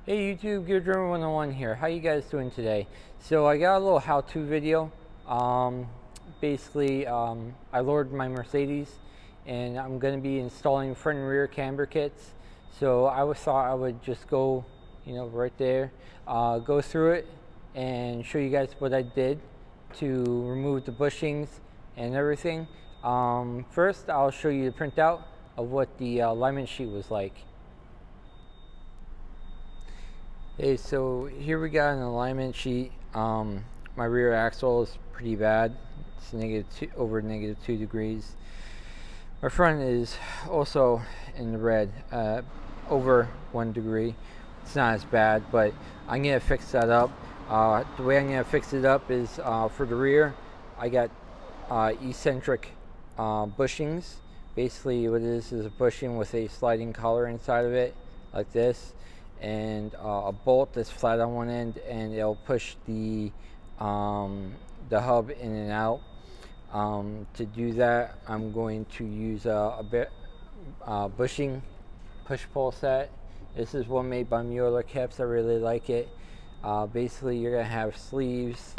Hey YouTube, Gear Driven 101 here. How you guys doing today? So I got a little how-to video. I lowered my Mercedes and I'm going to be installing front and rear camber kits. So thought I would just go, right there, go through it and show you guys what I did to remove the bushings and everything. First, I'll show you the printout of what the alignment sheet was like. Okay, so here we got an alignment sheet. My rear axle is pretty bad. It's over -2 degrees. My front is also in the red, over 1 degree. It's not as bad, but I'm gonna fix that up. The way I'm gonna fix it up is for the rear, I got eccentric bushings. Basically, what it is a bushing with a sliding collar inside of it, like this, and a bolt that's flat on one end, and it'll push the hub in and out. To do that, I'm going to use a bushing push-pull set. This is one made by Mueller Caps. I really like it. Basically, you're gonna have sleeves.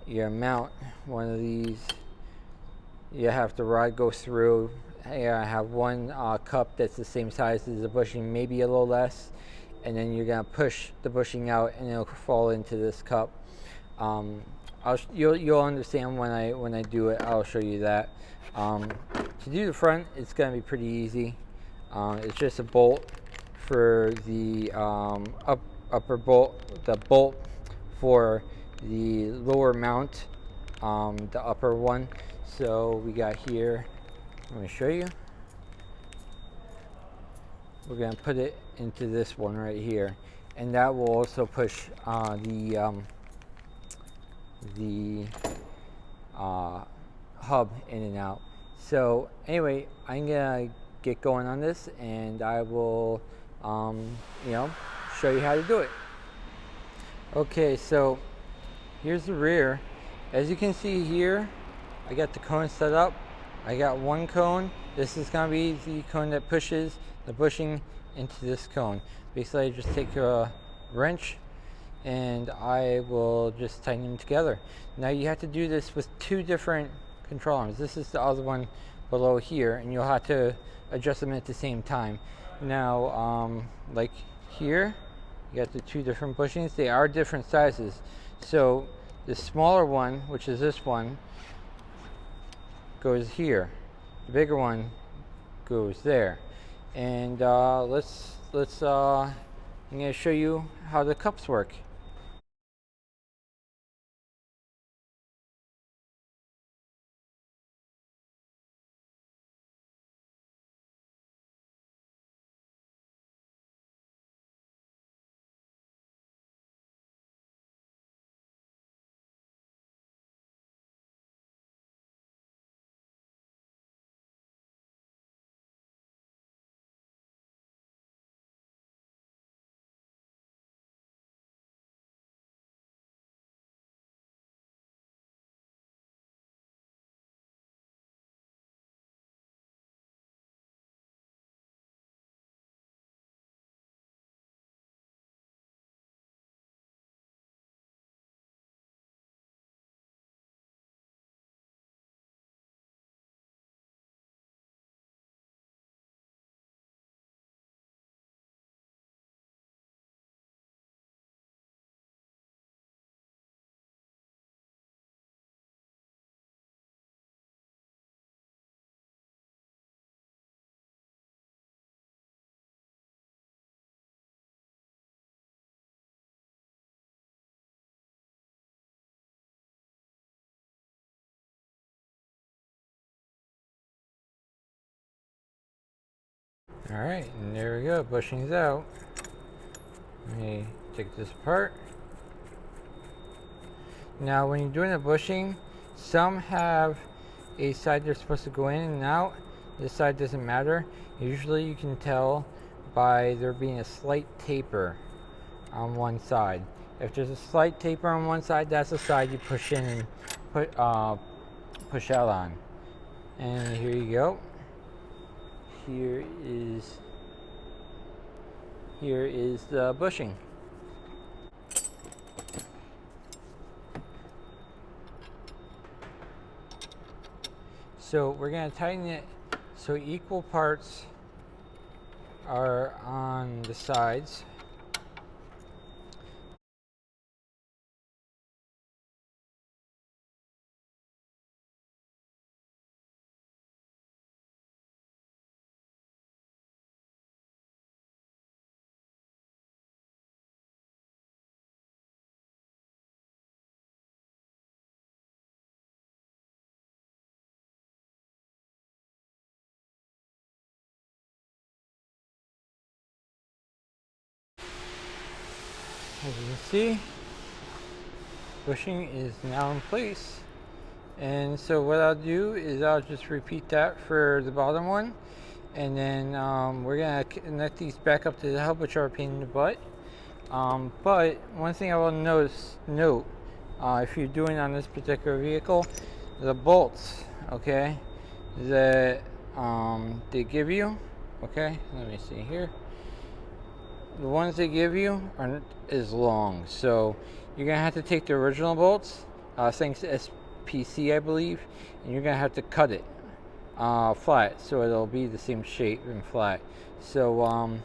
You mount one of these. You have the rod go through. I have one cup that's the same size as the bushing, maybe a little less, and then you're gonna push the bushing out, and it'll fall into this cup. You'll understand when I do it. I'll show you that. To do the front, it's gonna be pretty easy. It's just a bolt for the upper bolt, the bolt for the lower mount, the upper one. So we got here, let me show you. We're gonna put it into this one right here, and that will also push the hub in and out. So anyway, I'm gonna get going on this, and I will show you how to do it. Okay, so here's the rear. As you can see here, I got the cone set up. I got one cone. This is gonna be the cone that pushes the bushing into this cone. Basically, I just take a wrench and I will just tighten them together. Now you have to do this with two different control arms. This is the other one below here, and you'll have to adjust them at the same time. Now, like here, you got the two different bushings. They are different sizes. So the smaller one, which is this one, goes here. The bigger one goes there. And I'm going to show you how the cups work. All right, and there we go, bushing's out. Let me take this apart. Now when you're doing a bushing, some have a side they're supposed to go in and out. This side doesn't matter. Usually you can tell by there being a slight taper on one side. If there's a slight taper on one side, that's the side you push in and push out on. And here you go. Here is here is the bushing. So we're going to tighten it so equal parts are on the sides. As you can see, bushing is now in place. And so what I'll do is I'll just repeat that for the bottom one. And then we're going to connect these back up to the hub, which are a pain in the butt. But one thing I will note, if you're doing on this particular vehicle, the bolts, okay, that they give you, okay, let me see here. The ones they give you aren't as long, so you're gonna have to take the original bolts, thanks to SPC, I believe, and you're gonna have to cut it flat so it'll be the same shape and flat. So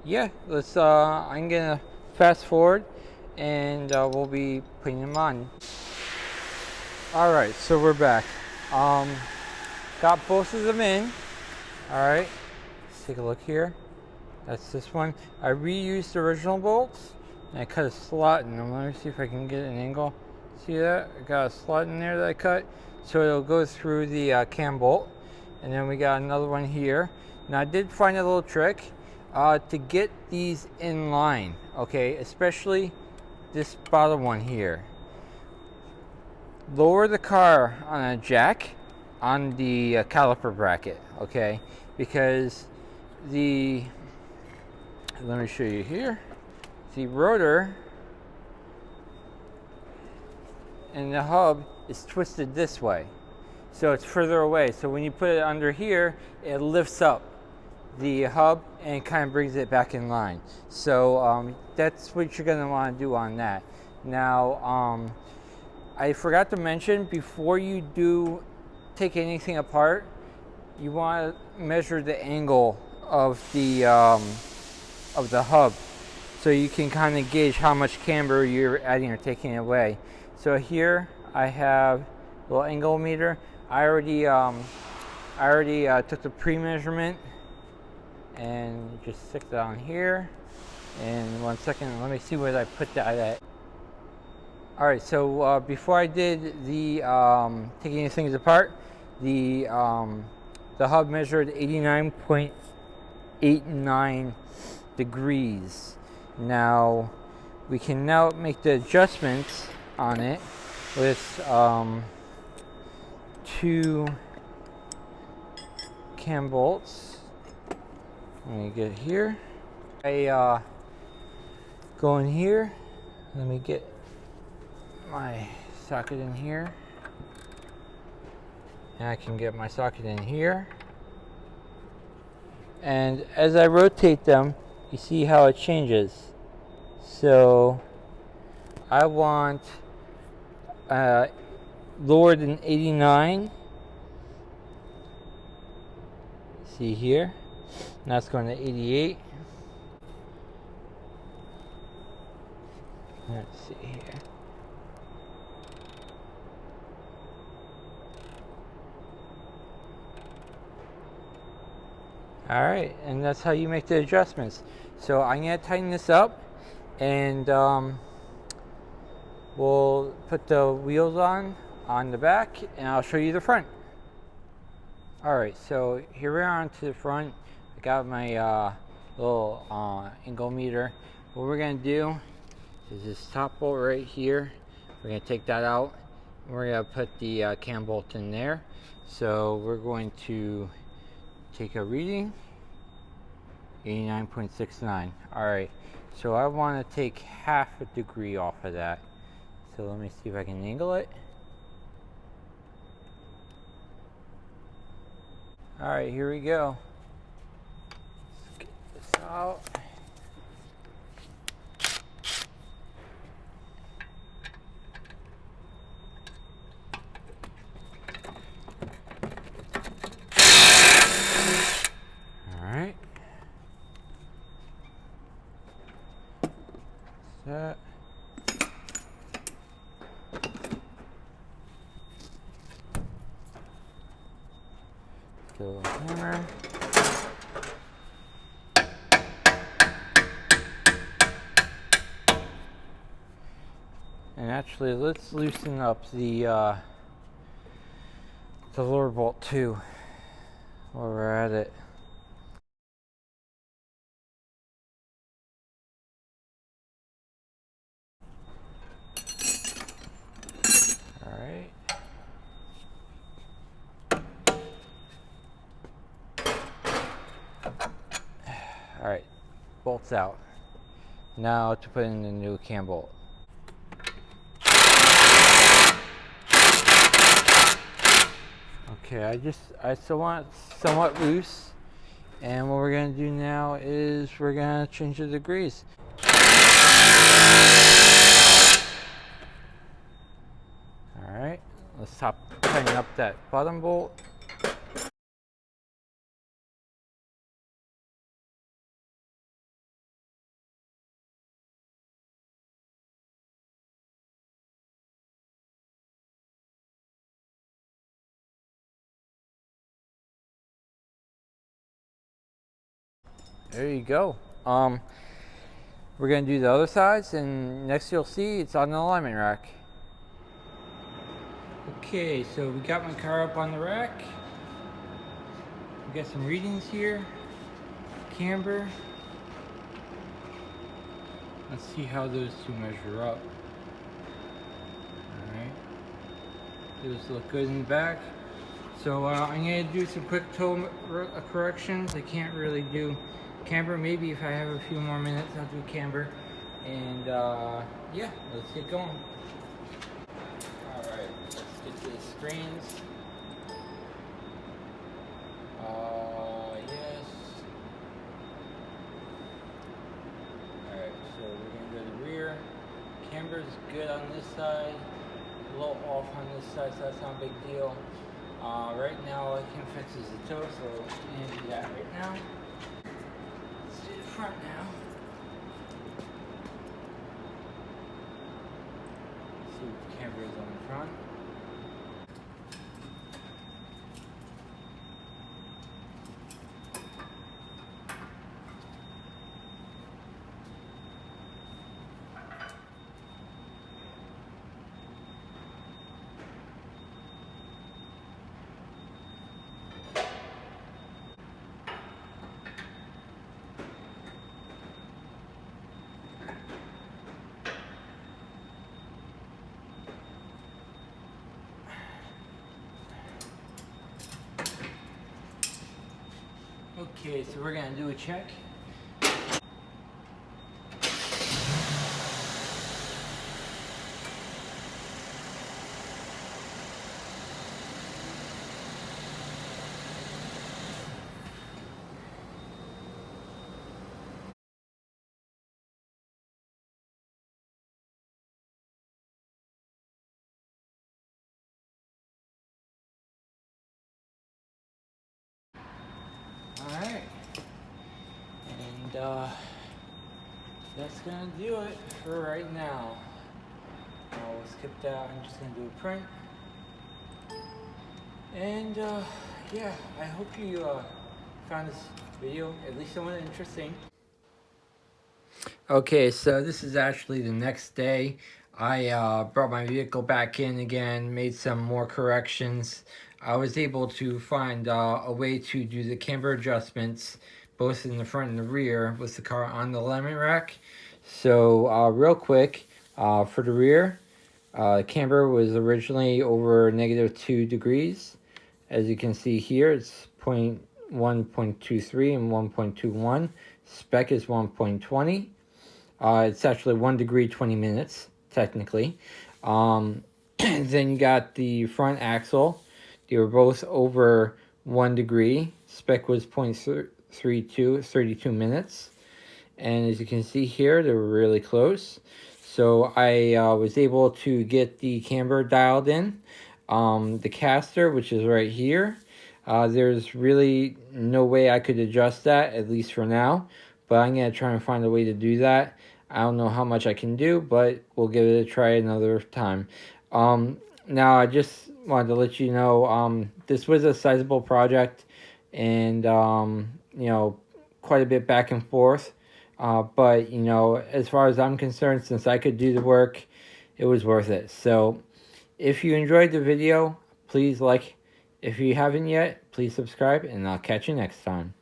yeah, let's I'm gonna fast forward and we'll be putting them on. All right, so we're back. Got both of them in. All right, let's take a look here. That's this one. I reused the original bolts and I cut a slot in them. Let me see if I can get an angle. See that? I got a slot in there that I cut, so it'll go through the cam bolt. And then we got another one here. Now I did find a little trick to get these in line, okay, especially this bottom one here. Lower the car on a jack on the caliper bracket, okay, because let me show you here. The rotor and the hub is twisted this way, so it's further away. So when you put it under here, it lifts up the hub and kind of brings it back in line. So that's what you're going to want to do on that. Now, I forgot to mention, before you do take anything apart, you want to measure the angle of the hub, so you can kind of gauge how much camber you're adding or taking away. So here I have a little angle meter. I already took the pre-measurement and just stick that on here. And 1 second, let me see where I put that at. All right, so before I did the taking these things apart, the hub measured 89.89 degrees. Now we can now make the adjustments on it with 2 cam bolts. Let me get here. I go in here. Let me get my socket in here. And I can get my socket in here. And as I rotate them, you see how it changes. So I want lower than 89. See here. Now it's going to 88. Let's see here. All right, and that's how you make the adjustments. So I'm going to tighten this up, and we'll put the wheels on the back, and I'll show you the front. All right, so here we are onto the front. I got my little angle meter. What we're going to do is this top bolt right here. We're going to take that out, and we're going to put the cam bolt in there. So we're going to take a reading, 89.69. All right, so I want to take half a degree off of that. So let me see if I can angle it. All right, here we go. Let's get this out. that. Go hammer. And actually, let's loosen up the lower bolt too while we're at it. All right. All right, bolts out. Now to put in the new cam bolt. Okay, I still want it somewhat loose, and what we're gonna do now is we're gonna change the degrees. All right, let's tighten up that bottom bolt. There you go. We're gonna do the other sides, and next you'll see it's on the alignment rack. Okay, so we got my car up on the rack. We got some readings here. Camber. Let's see how those two measure up. Alright. Those look good in the back. So I'm going to do some quick toe corrections. I can't really do camber. Maybe if I have a few more minutes, I'll do camber. And yeah, let's get going. Alright, let's get to the screens. Yes. Alright, so we're going to go to the rear. Camber's good on this side. A little off on this side, so that's not a big deal. Right now, I can fix is the toe, so I'm going to do that right now. Let's do the front now. Let's see what the camber is on the front. Okay, so we're gonna do a check. Alright. And that's gonna do it for right now. We'll skip that. I'm just gonna do a print. And yeah, I hope you found this video at least somewhat interesting. Okay, so this is actually the next day. I brought my vehicle back in again, made some more corrections. I was able to find a way to do the camber adjustments both in the front and the rear with the car on the alignment rack. So real quick, for the rear, camber was originally over -2 degrees. As you can see here, it's 1.23 and 1.21. Spec is 1.20. It's actually 1 degree 20 minutes, technically. Then you got the front axle. They were both over 1 degree. Spec was 0.32, 32 minutes. And as you can see here, they were really close. So I was able to get the camber dialed in. The caster, which is right here, there's really no way I could adjust that, at least for now. But I'm going to try and find a way to do that. I don't know how much I can do, but we'll give it a try another time. Now I just wanted to let you know, this was a sizable project, and quite a bit back and forth. But as far as I'm concerned, since I could do the work, it was worth it. So if you enjoyed the video, please like. If you haven't yet, please subscribe, and I'll catch you next time.